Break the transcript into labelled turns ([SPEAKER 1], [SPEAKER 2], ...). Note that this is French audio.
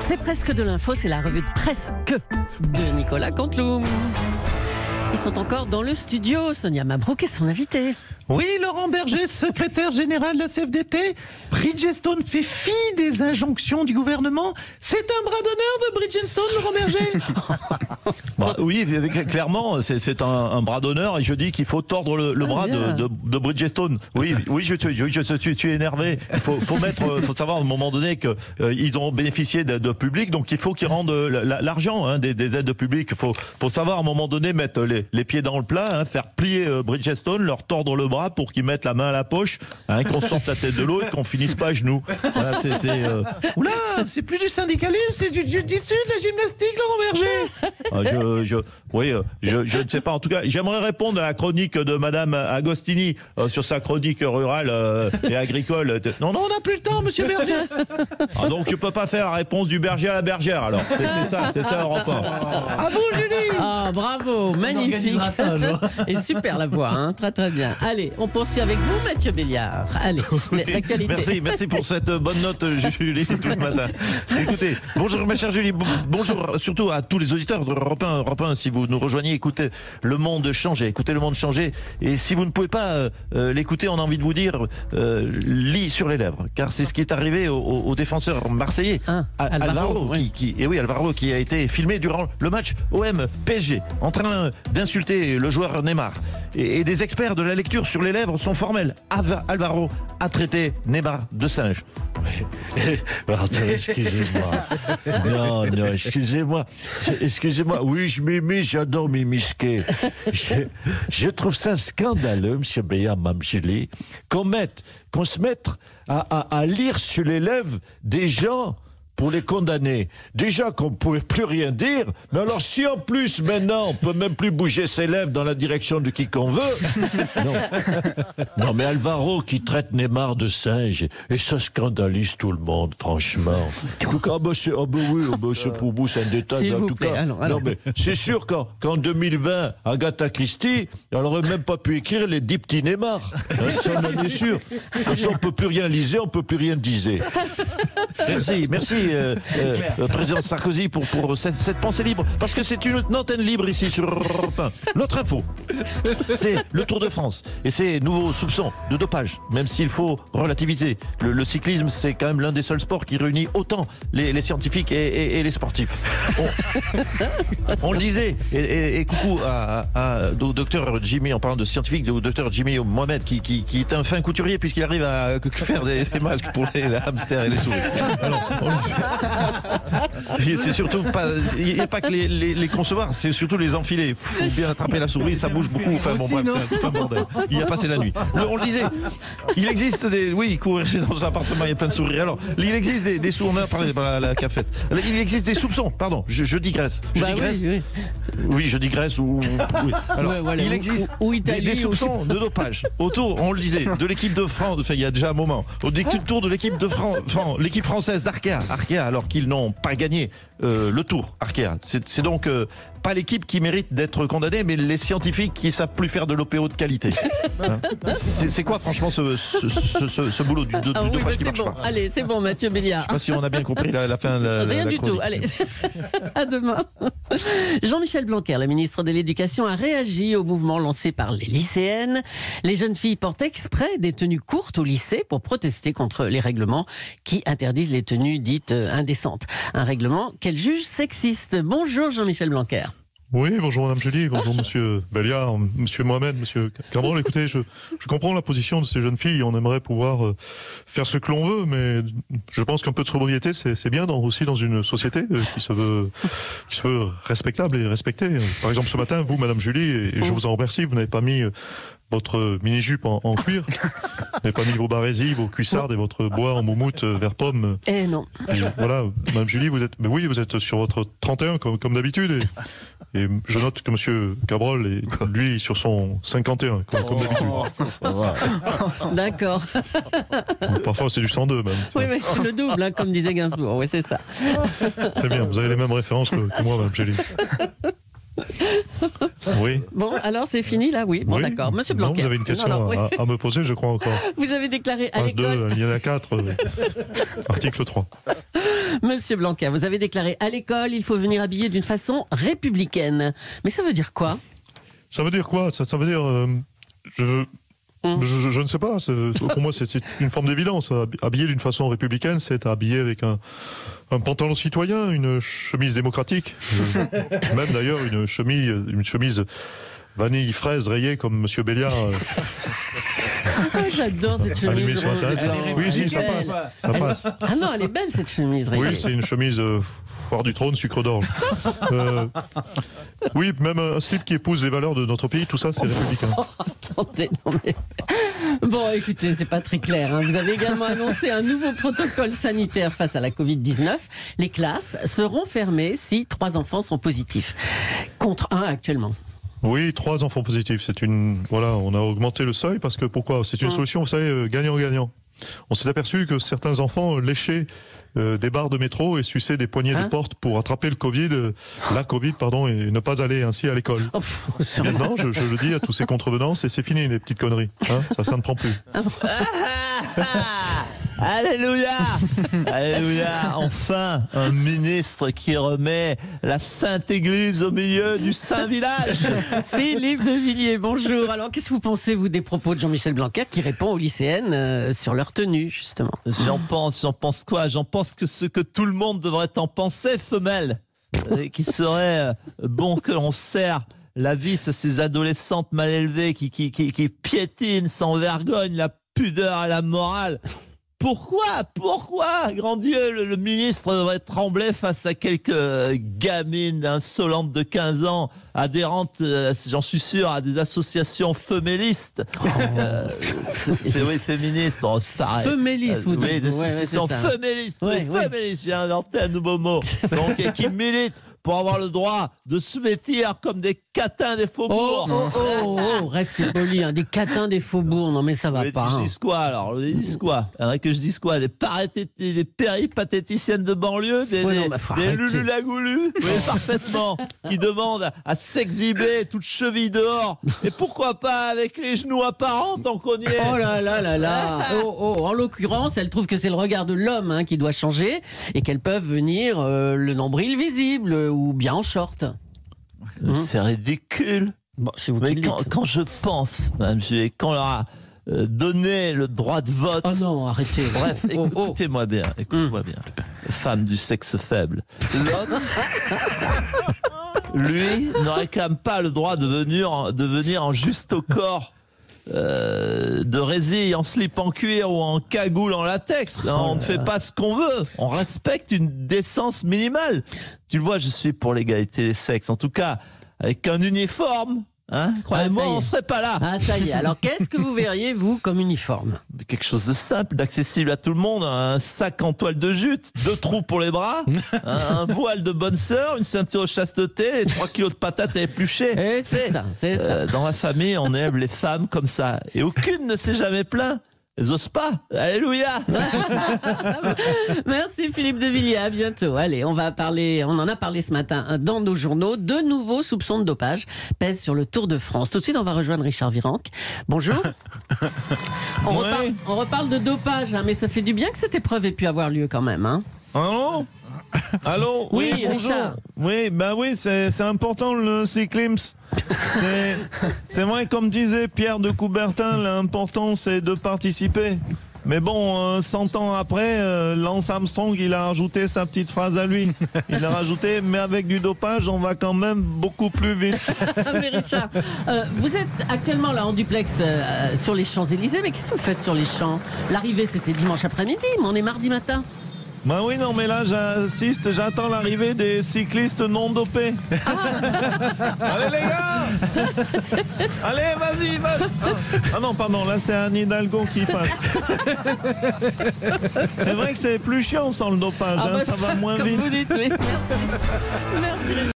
[SPEAKER 1] C'est presque de l'info, c'est la revue de presque de Nicolas Canteloup. Ils sont encore dans le studio, Sonia Mabrouk est son invitée.
[SPEAKER 2] Oui, Laurent Berger, secrétaire général de la CFDT. Bridgestone fait fi des injonctions du gouvernement. C'est un bras d'honneur de Bridgestone, Laurent Berger.
[SPEAKER 3] Bah, oui, clairement, c'est un bras d'honneur et je dis qu'il faut tordre le bras de Bridgestone. Oui, je suis énervé. Il faut savoir à un moment donné qu'ils ont bénéficié de public, donc il faut qu'ils rendent l'argent des aides publiques. Il faut savoir à un moment donné mettre les pieds dans le plat, faire plier Bridgestone, leur tordre le bras pour qu'ils mettent la main à la poche, qu'on sorte la tête de l'eau et qu'on finisse pas à genoux. Voilà,
[SPEAKER 2] Oula, c'est plus du syndicalisme, c'est du jiu-jitsu, de la gymnastique, Laurent Berger.
[SPEAKER 3] Je ne sais pas. En tout cas, j'aimerais répondre à la chronique de Madame Agostini sur sa chronique rurale et agricole.
[SPEAKER 2] Non, on n'a plus le temps, Monsieur Berger.
[SPEAKER 3] Donc je peux pas faire la réponse du berger à la bergère. Alors c'est ça Europe 1.
[SPEAKER 2] À vous, Julie.
[SPEAKER 1] Ah, bravo, magnifique. Et super la voix, très très bien. Allez, on poursuit avec vous, Mathieu Béliard. Allez, l'actualité.
[SPEAKER 3] Merci pour cette bonne note, Julie, tout le matin. Écoutez, bonjour ma chère Julie, bonjour surtout à tous les auditeurs de Europe 1, si vous nous rejoignez, écoutez Le Monde changer, et si vous ne pouvez pas l'écouter, on a envie de vous dire, lit sur les lèvres, car c'est ce qui est arrivé au défenseur marseillais, Alvaro, Alvaro, qui a été filmé durant le match OM-PSG, en train d'insulter le joueur Neymar, et des experts de la lecture sur les lèvres sont formels. Alvaro a traité Neymar de singe. Pardon, excusez-moi. Non, excusez-moi. Oui, je m'immisce, j'adore m'immisquer. Je trouve ça scandaleux, monsieur Béliard, Mme Julie, qu'on se mette à lire sur les lèvres des gens pour les condamner. Déjà qu'on ne pouvait plus rien dire, mais alors si en plus maintenant on peut même plus bouger ses lèvres dans la direction de qui qu'on veut. Non, mais Alvaro qui traite Neymar de singe, et ça scandalise tout le monde, franchement. En tout cas, c'est pour vous, c'est un détail. En tout cas, alors. Non, mais c'est sûr qu'en 2020, Agatha Christie, elle n'aurait même pas pu écrire les 10 petits Neymar. Ça, on est sûr. Parce qu'on ne peut plus rien liser, on ne peut plus rien diser. Merci. Président Sarkozy pour cette pensée libre, parce que c'est une antenne libre ici sur Europe 1. L'autre info, c'est le Tour de France et ses nouveaux soupçons de dopage, même s'il faut relativiser. Le cyclisme, c'est quand même l'un des seuls sports qui réunit autant les scientifiques et les sportifs. On le disait, et coucou au docteur Jimmy, en parlant de scientifique, au docteur Jimmy Mohamed, qui est un fin couturier puisqu'il arrive à faire des masques pour les hamsters et les souris. Alors, c'est surtout pas, il n'y a pas que les concevoir, c'est surtout les enfiler. Il faut bien attraper la souris, ça bouge beaucoup. Enfin bon, bref, c'est tout un bordel. Il y a passé la nuit. On le disait, il existe courir dans un appartement, il y a plein de souris. Alors, il existe des sourds, par la cafette. Il existe des soupçons, pardon, je digresse. Oui, je digresse ou. Oui. Alors, voilà, il existe des soupçons de dopage autour, on le disait, de l'équipe de France, enfin, il y a déjà un moment, autour de l'équipe de France, l'équipe française d'Arkea, alors qu'ils n'ont pas gagné le Tour, Arkea. C'est donc pas l'équipe qui mérite d'être condamnée, mais les scientifiques qui savent plus faire de l'OPO de qualité. C'est quoi, franchement, ce boulot de dopage qui marche pas.
[SPEAKER 1] Allez, c'est bon, Mathieu Béliard.
[SPEAKER 3] Je sais pas si on a bien compris la fin.
[SPEAKER 1] Rien du tout. Allez, à demain. Jean-Michel Blanquer, le ministre de l'Éducation, a réagi au mouvement lancé par les lycéennes. Les jeunes filles portent exprès des tenues courtes au lycée pour protester contre les règlements qui interdisent les tenues dites indécentes. Un règlement qu'elle juge sexiste. Bonjour Jean-Michel Blanquer.
[SPEAKER 4] Oui, bonjour Madame Julie, bonjour Monsieur Béliard, Monsieur Mohamed, Monsieur Cabral. Écoutez, je comprends la position de ces jeunes filles. On aimerait pouvoir faire ce que l'on veut, mais je pense qu'un peu de sobriété, c'est bien aussi dans une société qui se veut respectable et respectée. Par exemple, ce matin, vous, Madame Julie, et je vous en remercie, vous n'avez pas mis votre mini-jupe en cuir. Vous n'avez pas mis vos barésies, vos cuissardes et votre bois en moumoute vert pomme.
[SPEAKER 1] Eh non.
[SPEAKER 4] Et voilà, Madame Julie, vous êtes sur votre 31 comme d'habitude. Et je note que Monsieur Cabral est, lui, sur son 51, comme d'habitude.
[SPEAKER 1] D'accord.
[SPEAKER 4] Parfois, c'est du 102, même.
[SPEAKER 1] Oui, mais le double, comme disait Gainsbourg. Oui, c'est ça.
[SPEAKER 4] Très bien, vous avez les mêmes références que moi, Madame Julie. Oui.
[SPEAKER 1] Bon, alors c'est fini là, oui. Bon, d'accord. Monsieur Blanquer.
[SPEAKER 4] Non, vous avez une question à me poser, je crois encore.
[SPEAKER 1] Vous avez déclaré à
[SPEAKER 4] Page
[SPEAKER 1] l'école.
[SPEAKER 4] 2, il y en a 4, article 3.
[SPEAKER 1] Monsieur Blanquer, vous avez déclaré à l'école, il faut venir habillé d'une façon républicaine. Mais ça veut dire quoi?
[SPEAKER 4] Ça veut dire quoi? Ça veut dire... Je ne sais pas. Pour moi, c'est une forme d'évidence. Habiller d'une façon républicaine, c'est habillé avec un pantalon citoyen, une chemise démocratique. Même d'ailleurs une chemise vanille fraise rayée comme Monsieur Béliard.
[SPEAKER 1] J'adore cette chemise rose et blanche.
[SPEAKER 4] Oui, si,
[SPEAKER 1] Elle est
[SPEAKER 4] ça
[SPEAKER 1] belle.
[SPEAKER 4] passe. Ça passe.
[SPEAKER 1] Ah non, elle est belle cette chemise rayée.
[SPEAKER 4] Oui, c'est une chemise foire du trône, sucre d'orge. Oui, même un slip qui épouse les valeurs de notre pays, tout ça, c'est républicain.
[SPEAKER 1] Oh, attendez, non mais... Bon, écoutez, c'est pas très clair. Hein. Vous avez également annoncé un nouveau protocole sanitaire face à la Covid-19. Les classes seront fermées si 3 enfants sont positifs, contre 1 actuellement.
[SPEAKER 4] Oui, 3 enfants positifs. Voilà, on a augmenté le seuil parce que pourquoi? C'est une solution, vous savez, gagnant-gagnant. On s'est aperçu que certains enfants léchaient des barres de métro et suçaient des poignées de porte pour attraper la Covid, et ne pas aller ainsi à l'école.
[SPEAKER 1] Oh,
[SPEAKER 4] Maintenant, je le dis à tous ces contrevenants, c'est fini les petites conneries. Hein, ça ne prend plus.
[SPEAKER 3] Alléluia! Alléluia! Enfin, un ministre qui remet la Sainte Église au milieu du Saint Village.
[SPEAKER 1] Philippe de Villiers, bonjour. Alors, qu'est-ce que vous pensez, vous, des propos de Jean-Michel Blanquer qui répond aux lycéennes sur leur tenue, justement?
[SPEAKER 3] J'en pense quoi? J'en pense que ce que tout le monde devrait en penser, femelle. Qui serait bon que l'on sert la vis à ces adolescentes mal élevées qui piétinent sans vergogne la pudeur et la morale. Pourquoi, grand Dieu, le ministre devrait trembler face à quelques gamines insolentes de 15 ans, adhérentes, j'en suis sûr, à des associations femélistes. Oui, féministes, c'est pareil.
[SPEAKER 1] Femélistes, vous dites.
[SPEAKER 3] Oui, des associations féministes. Oui, féministes, j'ai inventé un nouveau mot. Donc, qui militent pour avoir le droit de se vêtir comme des catins des faubourgs.
[SPEAKER 1] Oh, restez polis, hein, des catins des faubourgs, non mais ça va pas.
[SPEAKER 3] Je dis quoi alors? Je dis quoi? Que je dise quoi? Des péripatéticiennes de banlieue, des lululagoulus, oui, parfaitement, qui demandent à s'exhiber toute cheville dehors. Et pourquoi pas avec les genoux apparents tant qu'on y est?
[SPEAKER 1] Oh là là là là. En l'occurrence, elle trouve que c'est le regard de l'homme qui doit changer et qu'elles peuvent venir le nombril visible ou bien en short.
[SPEAKER 3] C'est ridicule.
[SPEAKER 1] Bon,
[SPEAKER 3] mais quand je pense, madame Julie, qu'on leur a donné le droit de vote.
[SPEAKER 1] Oh non, arrêtez.
[SPEAKER 3] Bref, écoutez-moi bien. Femme du sexe faible. L'homme, lui, ne réclame pas le droit de venir en juste au corps. De résille en slip en cuir ou en cagoule en latex. On ne fait pas ce qu'on veut. On respecte une décence minimale. Tu le vois, je suis pour l'égalité des sexes. En tout cas, avec un uniforme, croyez-moi, on ne serait pas là.
[SPEAKER 1] Ah, ça y est. Alors, qu'est-ce que vous verriez, vous, comme uniforme?
[SPEAKER 3] Quelque chose de simple, d'accessible à tout le monde. Un sac en toile de jute, 2 trous pour les bras, un voile de bonne sœur, une ceinture de chasteté et 3 kilos de patates à éplucher.
[SPEAKER 1] C'est ça.
[SPEAKER 3] Dans la famille, on aime les femmes comme ça. Et aucune ne s'est jamais plaint. Elles osent pas. Alléluia.
[SPEAKER 1] Merci Philippe de Villiers, à bientôt. Allez, on en a parlé ce matin dans nos journaux. De nouveaux soupçons de dopage pèsent sur le Tour de France. Tout de suite, on va rejoindre Richard Virenque. Bonjour. On reparle de dopage, mais ça fait du bien que cette épreuve ait pu avoir lieu quand même.
[SPEAKER 3] Allô?
[SPEAKER 1] Oui,
[SPEAKER 3] bonjour.
[SPEAKER 1] Richard.
[SPEAKER 3] Oui, c'est important le cyclisme. C'est vrai, comme disait Pierre de Coubertin, l'important c'est de participer. Mais bon, 100 ans après, Lance Armstrong, il a rajouté sa petite phrase à lui. Il a rajouté, mais avec du dopage, on va quand même beaucoup plus vite.
[SPEAKER 1] Mais Richard, vous êtes actuellement là en duplex sur les Champs-Élysées, mais qu'est-ce que vous faites sur les champs? L'arrivée, c'était dimanche après-midi, mais on est mardi matin.
[SPEAKER 3] Bah oui, non, mais là, j'attends l'arrivée des cyclistes non dopés. Allez, les gars. Allez, vas-y. Ah non, pardon, là, c'est Anne Hidalgo qui passe. C'est vrai que c'est plus chiant sans le dopage, ça va moins vite.
[SPEAKER 1] Comme vous dites, oui. Merci. Merci.